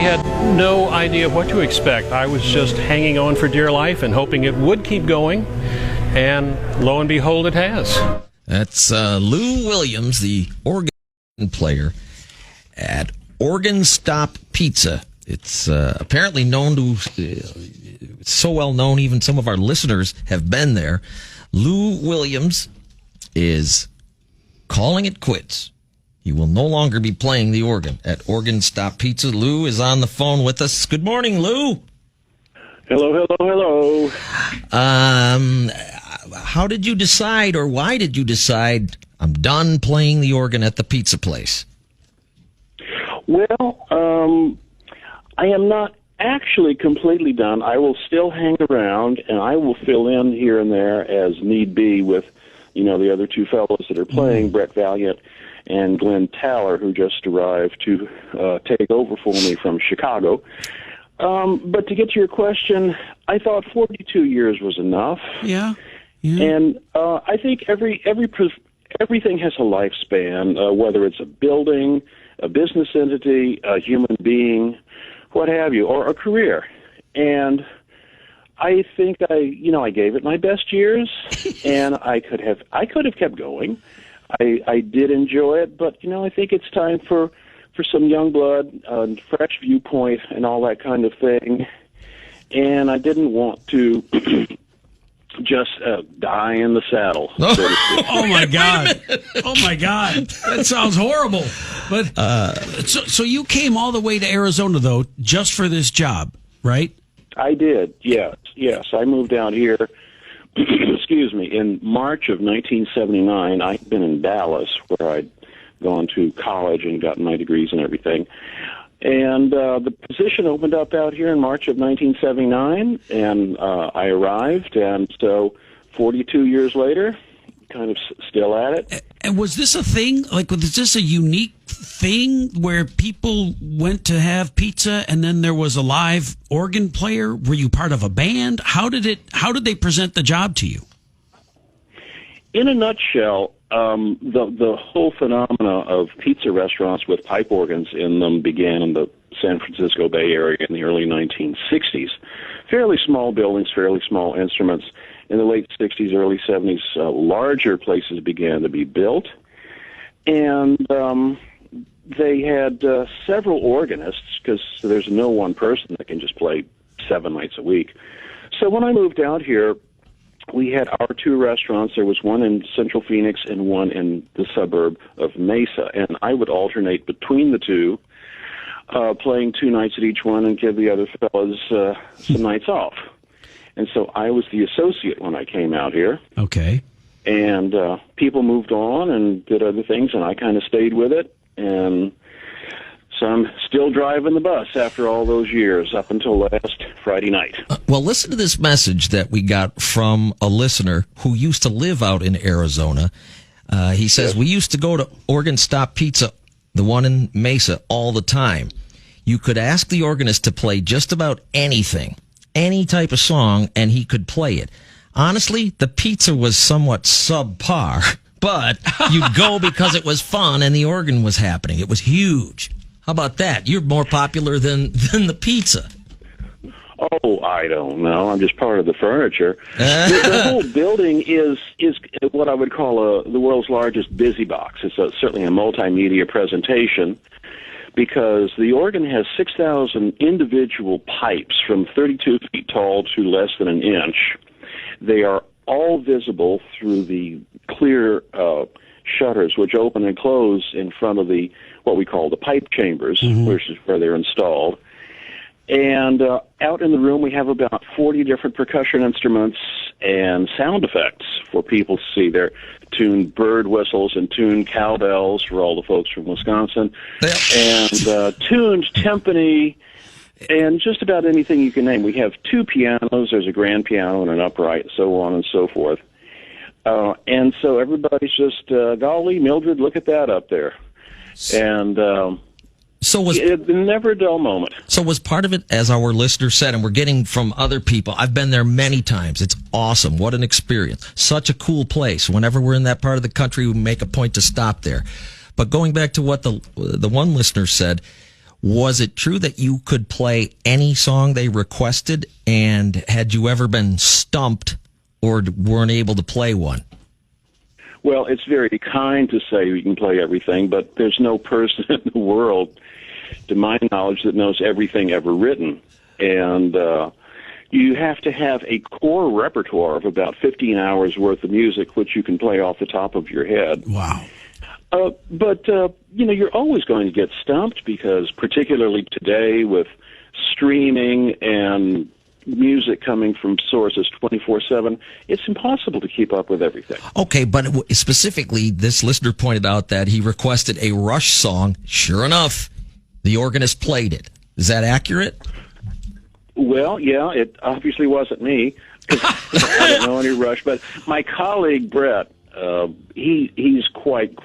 had no idea what to expect. I was just hanging on for dear life and hoping it would keep going, and lo and behold, it has. That's Lou Williams, the organ player at Organ Stop Pizza. It's apparently known to, it's so well known, even some of our listeners have been there. Lou Williams is calling it quits. He will no longer be playing the organ at Organ Stop Pizza. Lou is on the phone with us. Good morning, Lou. Hello. How did you decide, or why did you decide, I'm done playing the organ at the pizza place? Well, I am not actually completely done. I will still hang around, and I will fill in here and there as need be with, the other two fellows that are playing, Brett Valiant and Glenn Taller, who just arrived to take over for me from Chicago. But to get to your question, I thought 42 years was enough. Yeah. And I think everything has a lifespan, whether it's a building, a business entity, a human being, what have you, or a career. And I think I gave it my best years, and I could have kept going. I did enjoy it, but I think it's time for some young blood, fresh viewpoint, and all that kind of thing. And I didn't want to just die in the saddle. So to speak. Oh my God! Oh my God! That sounds horrible. But so you came all the way to Arizona though, just for this job, right? I did. Yes. I moved out here. Excuse me. In March of 1979, I'd been in Dallas, where I'd gone to college and gotten my degrees and everything. And the position opened up out here in March of 1979, and I arrived. And so 42 years later, kind of still at it. And was this a thing? Like, was this a unique thing where people went to have pizza and then there was a live organ player? Were you part of a band? How did they present the job to you? In a nutshell, the whole phenomena of pizza restaurants with pipe organs in them began in the San Francisco Bay Area in the early 1960s. Fairly small buildings, fairly small instruments. In the late 60s, early 70s, larger places began to be built. And they had several organists, because there's no one person that can just play 7 nights a week. So when I moved out here, we had our two restaurants. There was one in Central Phoenix and one in the suburb of Mesa. And I would alternate between the two, playing 2 nights at each one and give the other fellas some nights off. And so I was the associate when I came out here. Okay. And people moved on and did other things, and I kind of stayed with it. And so I'm still driving the bus after all those years, up until last Friday night. Well, listen to this message that we got from a listener who used to live out in Arizona. He says, yes. We used to go to Organ Stop Pizza, the one in Mesa, all the time. You could ask the organist to play just about anything, any type of song, and he could play it. Honestly, the pizza was somewhat subpar, but you'd go because it was fun and the organ was happening. It was huge. How about that? You're more popular than the pizza. Oh, I don't know. I'm just part of the furniture. The whole building is what I would call the world's largest busy box. It's certainly a multimedia presentation, because the organ has 6,000 individual pipes from 32 feet tall to less than an inch. They are all visible through the clear shutters, which open and close in front of what we call the pipe chambers, which is where they're installed. And out in the room, we have about 40 different percussion instruments and sound effects for people to see. They're tuned bird whistles and tuned cowbells for all the folks from Wisconsin, and tuned timpani, and just about anything you can name. We have 2 pianos. There's a grand piano and an upright, so on and so forth. And so everybody's just, golly, Mildred, look at that up there. And it's never a dull moment. So was part of it, as our listener said, and we're getting from other people, I've been there many times. It's awesome. What an experience. Such a cool place. Whenever we're in that part of the country, we make a point to stop there. But going back to what the one listener said, Was it true that you could play any song they requested? And had you ever been stumped or weren't able to play one? Well, it's very kind to say you can play everything, but there's no person in the world, to my knowledge, that knows everything ever written. And you have to have a core repertoire of about 15 hours worth of music, which you can play off the top of your head. Wow. But you're always going to get stumped because, particularly today with streaming and music coming from sources 24/7, it's impossible to keep up with everything. Okay, but specifically, this listener pointed out that he requested a Rush song. Sure enough, the organist played it. Is that accurate? Well, yeah, it obviously wasn't me because I don't know any Rush, but my colleague Brett, he's quite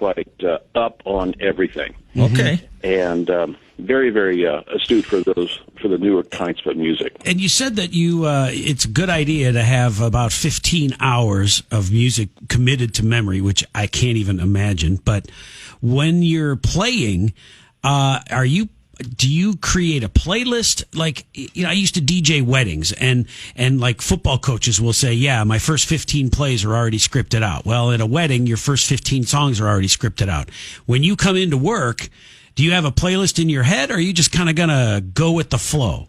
up on everything. Okay, and very, very astute for the newer kinds of music. And you said that it's a good idea to have about 15 hours of music committed to memory, which I can't even imagine. But when you're playing, do you create a playlist? Like, I used to DJ weddings, and like football coaches will say, yeah, my first 15 plays are already scripted out. Well, at a wedding, your first 15 songs are already scripted out. When you come into work, do you have a playlist in your head, or are you just kind of going to go with the flow?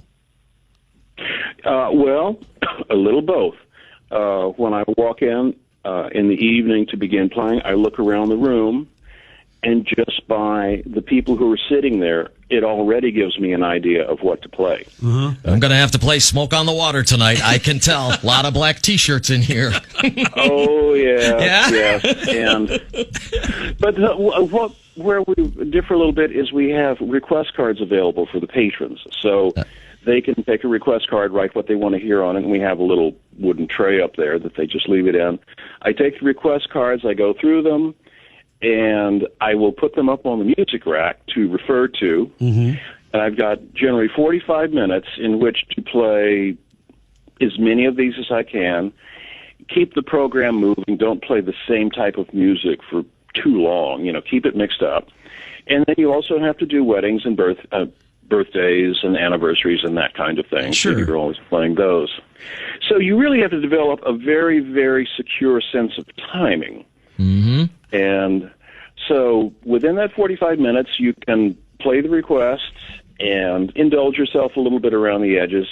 Well, a little both. When I walk in the evening to begin playing, I look around the room, and just by the people who are sitting there, it already gives me an idea of what to play. I'm going to have to play Smoke on the Water tonight. I can tell. A lot of black T-shirts in here. Oh, yeah. Yeah? Yes. But where we differ a little bit is we have request cards available for the patrons. So they can take a request card, write what they want to hear on it, and we have a little wooden tray up there that they just leave it in. I take the request cards, I go through them, and I will put them up on the music rack to refer to. Mm-hmm. And I've got generally 45 minutes in which to play as many of these as I can. Keep the program moving. Don't play the same type of music for too long. Keep it mixed up. And then you also have to do weddings and birthdays and anniversaries and that kind of thing. Sure. So you're always playing those. So you really have to develop a very, very secure sense of timing. Mm-hmm. And so within that 45 minutes, you can play the requests and indulge yourself a little bit around the edges,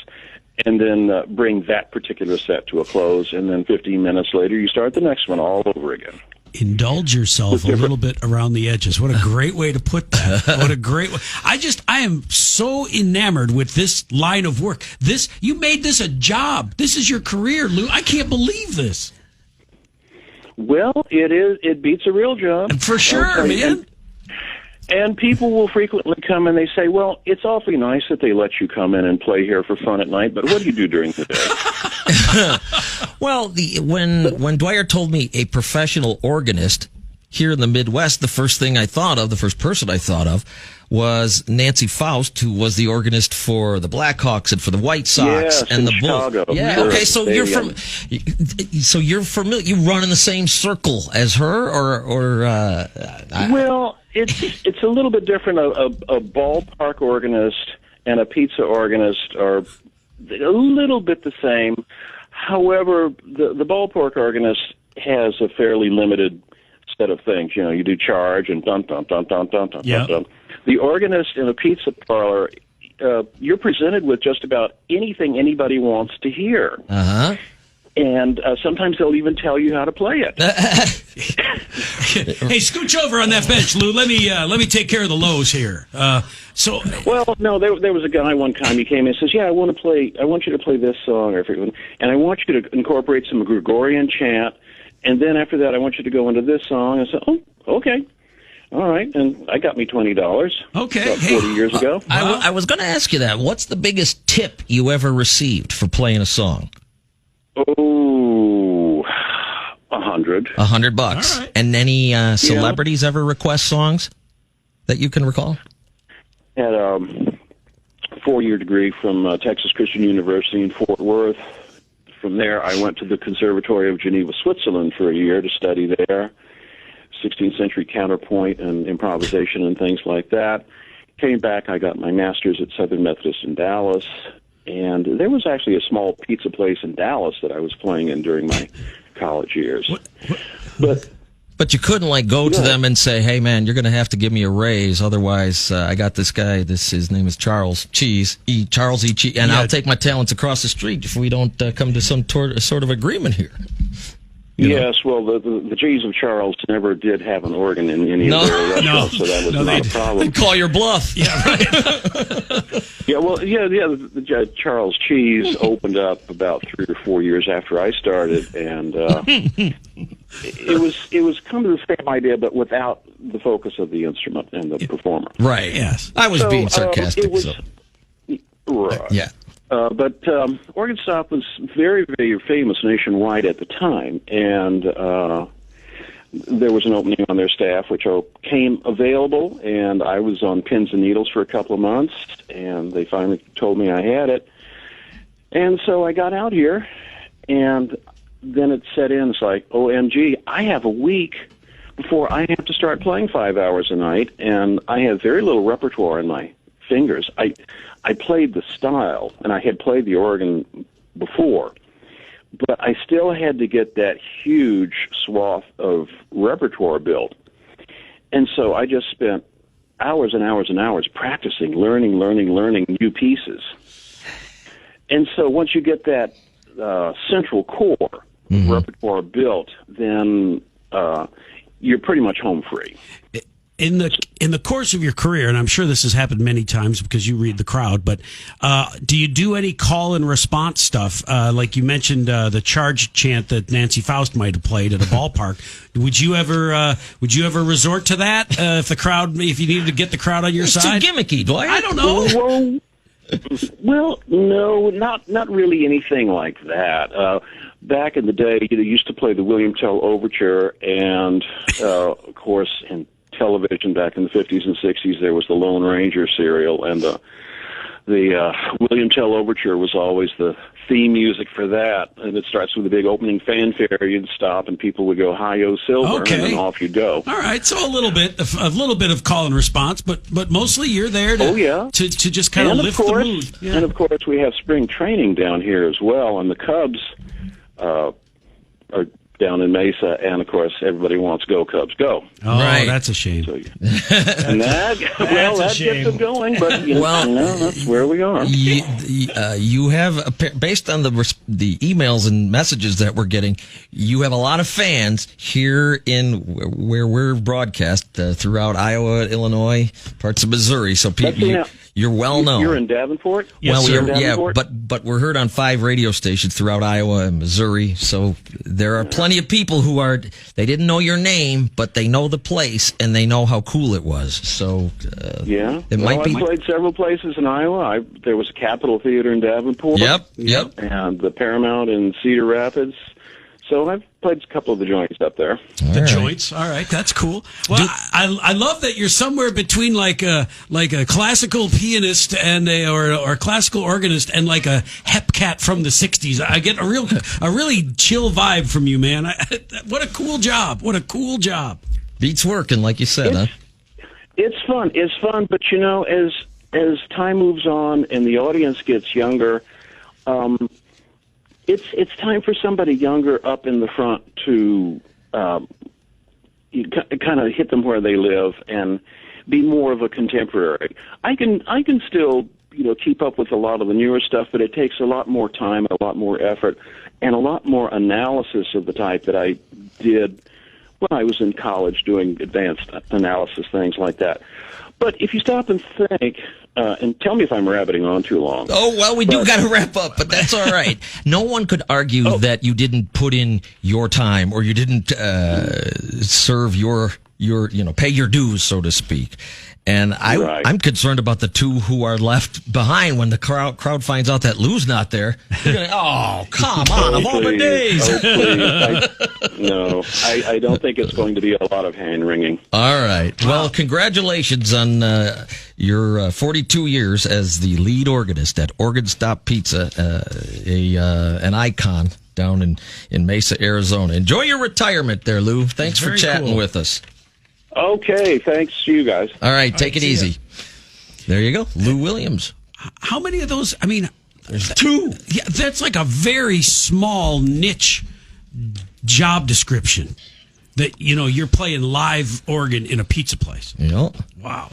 and then bring that particular set to a close. And then 15 minutes later, you start the next one all over again. Indulge yourself a little bit around the edges. What a great way to put that. What a great way. I am so enamored with this line of work. You made this a job. This is your career, Lou. I can't believe this. Well, it is. It beats a real job. For sure, man. And people will frequently come and they say, well, it's awfully nice that they let you come in and play here for fun at night, but what do you do during the day? Well, when Dwyer told me a professional organist here in the Midwest, the first person I thought of was Nancy Faust, who was the organist for the Blackhawks and for the White Sox and the Bulls. Yeah, sure. Okay, so you're familiar. You run in the same circle as her, or well, it's a little bit different. A ballpark organist and a pizza organist are a little bit the same. However, the ballpark organist has a fairly limited set of things. You do charge and dun dun dun dun dun dun dun dun. The organist in a pizza parlor, you're presented with just about anything anybody wants to hear. Uh-huh. And sometimes they'll even tell you how to play it. Hey, scooch over on that bench, Lou. Let me take care of the lows here. Well, no, there was a guy one time. He came in and says, "Yeah, I want you to play this song, and I want you to incorporate some Gregorian chant, and then after that, I want you to go into this song." I said, "Oh, okay." All right, and I got me $20. Okay, about 40 years ago. I was going to ask you that. What's the biggest tip you ever received for playing a song? Oh, $100. $100. All right. And any celebrities ever request songs that you can recall? Had a 4-year degree from Texas Christian University in Fort Worth. From there, I went to the Conservatory of Geneva, Switzerland for a year to study there. 16th century counterpoint and improvisation and things like that. came back. I got my master's at Southern Methodist in Dallas, and there was actually a small pizza place in Dallas that I was playing in during my college years. But you couldn't go to them and say, "Hey, man, you're going to have to give me a raise, otherwise I got this guy. His name is Charles Charles E. Cheese, and I'll take my talents across the street if we don't come to some sort of agreement here." Yes, well, the G's of Charles never did have an organ in any of their restaurants, so that was not a problem. They'd call your bluff. Yeah, right. The Charles Cheese opened up about 3 or 4 years after I started, and it was kind of the same idea, but without the focus of the instrument and the performer. Right. Yes. I was being sarcastic. Right. Yeah. But Organist was very, very famous nationwide at the time, and there was an opening on their staff which came available, and I was on pins and needles for a couple of months, and they finally told me I had it. And so I got out here, and then it set in. It's like, OMG, I have a week before I have to start playing 5 hours a night, and I have very little repertoire in my fingers. I played the style, and I had played the organ before, but I still had to get that huge swath of repertoire built. And so I just spent hours and hours and hours practicing, learning new pieces. And so once you get that central core repertoire built, then you're pretty much home free. In the course of your career, and I'm sure this has happened many times because you read the crowd, but do you do any call and response stuff? Like you mentioned, the charge chant that Nancy Faust might have played at a ballpark. Would you ever resort to that if you needed to get the crowd on your side? Too gimmicky, Dwight. I don't know. Well, no, not really anything like that. Back in the day, you used to play the William Tell Overture, and of course, in television back in the 50s and 60s, there was the Lone Ranger serial, and the William Tell Overture was always the theme music for that. And it starts with a big opening fanfare. You'd stop, and people would go "Hi-Yo Silver," and then off you'd go. All right, so a little bit of call and response, but mostly you're there to just kind of lift the mood. Yeah. And of course, we have spring training down here as well, and the Cubs are down in Mesa, and of course, everybody wants "Go Cubs, go!" Oh, right. That's a shame. So, and that gets them going. But that's where we are. You have, based on the emails and messages that we're getting, you have a lot of fans here in where we're broadcast throughout Iowa, Illinois, parts of Missouri. So people. You're well known. You're in Davenport? Yes, but we're heard on 5 radio stations throughout Iowa and Missouri. So there are plenty of people who they didn't know your name, but they know the place and they know how cool it was. So it might be. I played several places in Iowa. There was a Capitol Theater in Davenport. Yep. And the Paramount in Cedar Rapids. So I've played a couple of the joints up there. Joints, all right, that's cool. Well, I love that you're somewhere between like a classical pianist and or a classical organist and like a hep cat from the '60s. I get a really chill vibe from you, man. What a cool job! What a cool job! Beats working, like you said, It's fun. It's fun, but as time moves on and the audience gets younger. It's time for somebody younger up in the front to kind of hit them where they live and be more of a contemporary. I can still keep up with a lot of the newer stuff, but it takes a lot more time, a lot more effort, and a lot more analysis of the type that I did when I was in college doing advanced analysis, things like that. But if you stop and think, and tell me if I'm rabbiting on too long. Oh, well, we do got to wrap up, but that's all right. No one could argue that you didn't put in your time or you didn't serve your pay your dues, so to speak. And I'm concerned about the two who are left behind when the crowd finds out that Lou's not there. They're going, oh, come on, of all the days. I don't think it's going to be a lot of hand-wringing. All right. Well, congratulations on your 42 years as the lead organist at Organist Pizza, an icon down in Mesa, Arizona. Enjoy your retirement there, Lou. Thanks for chatting with us. Okay, thanks to you guys. All right, take it easy. There you go. Lou Williams. How many of those? I mean, There's 2. Yeah, that's like a very small niche job description. That you're playing live organ in a pizza place. Yep. Wow.